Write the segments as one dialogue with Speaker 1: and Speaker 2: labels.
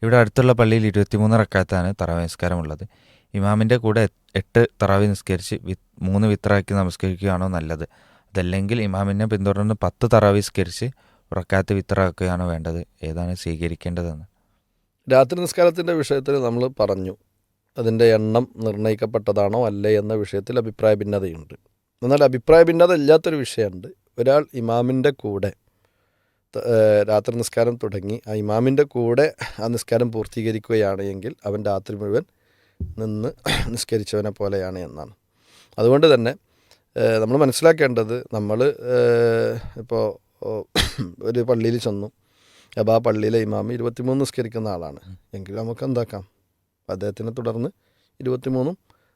Speaker 1: ഇവിടെ അടുത്തുള്ള പള്ളിയിൽ 23 റക്അത്താണ് തറാവീഹ് നിസ്കാരമുള്ളത്. ഇമാമിൻ്റെ കൂടെ 8 തറാവീഹ് നിസ്കരിച്ച് 3 വിത്റാക്കി നമസ്കരിക്കുകയാണോ നല്ലത്? അതല്ലെങ്കിൽ ഇമാമിനെ പിന്തുടർന്ന് 10 തറാവീഹ് നിസ്കരിച്ച് റക്അത്ത് വിത്റാക്കുകയാണോ വേണ്ടത്? ഏതാണ് സ്വീകരിക്കേണ്ടതെന്ന്?
Speaker 2: രാത്രി നിസ്കാരത്തിൻ്റെ വിഷയത്തിൽ നമ്മൾ പറഞ്ഞു, അതിൻ്റെ എണ്ണം നിർണ്ണയിക്കപ്പെട്ടതാണോ അല്ലേ എന്ന വിഷയത്തിൽ അഭിപ്രായ ഭിന്നതയുണ്ട്. എന്നാൽ അഭിപ്രായ ഭിന്നത ഇല്ലാത്തൊരു വിഷയമുണ്ട്. ഒരാൾ ഇമാമിൻ്റെ കൂടെ രാത്രി നിസ്കാരം തുടങ്ങി ആ ഇമാമിൻ്റെ കൂടെ ആ നിസ്കാരം പൂർത്തീകരിക്കുകയാണ് എങ്കിൽ അവൻ രാത്രി മുഴുവൻ നിന്ന് നിസ്കരിച്ചവനെ പോലെയാണ് എന്നാണ്. അതുകൊണ്ട് തന്നെ നമ്മൾ മനസ്സിലാക്കേണ്ടത്, നമ്മൾ ഇപ്പോൾ ഒരു പള്ളിയിൽ ചെന്നു, അപ്പോൾ ആ പള്ളിയിലെ ഇമാം 23 നിസ്കരിക്കുന്ന ആളാണ് എങ്കിൽ നമുക്ക് എന്താക്കാം, അദ്ദേഹത്തിനെ തുടർന്ന് 23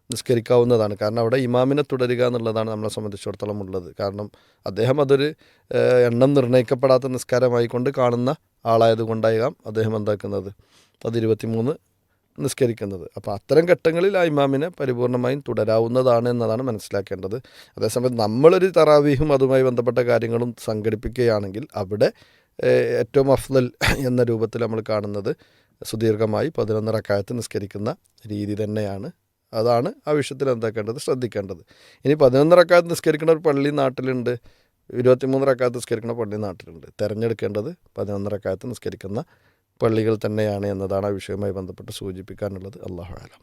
Speaker 2: നിസ്കരിക്കാവുന്നതാണ്. കാരണം അവിടെ ഇമാമിനെ തുടരുക എന്നുള്ളതാണ് നമ്മളെ സംബന്ധിച്ചിടത്തോളം ഉള്ളത്. കാരണം അദ്ദേഹം അതൊരു എണ്ണം നിർണ്ണയിക്കപ്പെടാത്ത നിസ്കാരമായിക്കൊണ്ട് കാണുന്ന ആളായതുകൊണ്ടാകാം അദ്ദേഹം എന്താക്കുന്നത്, അത് 23 നിസ്കരിക്കുന്നത്. അപ്പോൾ അത്തരം ഘട്ടങ്ങളിൽ ആ ഇമാമിനെ പരിപൂർണമായും തുടരാവുന്നതാണ് എന്നതാണ് മനസ്സിലാക്കേണ്ടത്. അതേസമയം നമ്മളൊരു തറാവീഹും അതുമായി ബന്ധപ്പെട്ട കാര്യങ്ങളും സംഘടിപ്പിക്കുകയാണെങ്കിൽ അവിടെ ഏറ്റവും അഫ്ളൽ എന്ന രൂപത്തിൽ നമ്മൾ കാണുന്നത് സുദീർഘമായി 11 റക്അത്ത് നിസ്കരിക്കുന്ന രീതി തന്നെയാണ്. അതാണ് ആ വിഷയത്തിൽ എന്താക്കേണ്ടത്, ശ്രദ്ധിക്കേണ്ടത്. ഇനി 11 റക്അത്ത് നിസ്കരിക്കുന്ന ഒരു പള്ളി നാട്ടിലുണ്ട്, 23 റക്അത്ത് നിസ്കരിക്കുന്ന പള്ളി നാട്ടിലുണ്ട്. തിരഞ്ഞെടുക്കേണ്ടത് 11 റക്അത്ത് നിസ്കരിക്കുന്ന പള്ളികൾ തന്നെയാണ് എന്നതാണ് ആ വിഷയവുമായി ബന്ധപ്പെട്ട് സൂചിപ്പിക്കാനുള്ളത്. അല്ലാഹു അലം.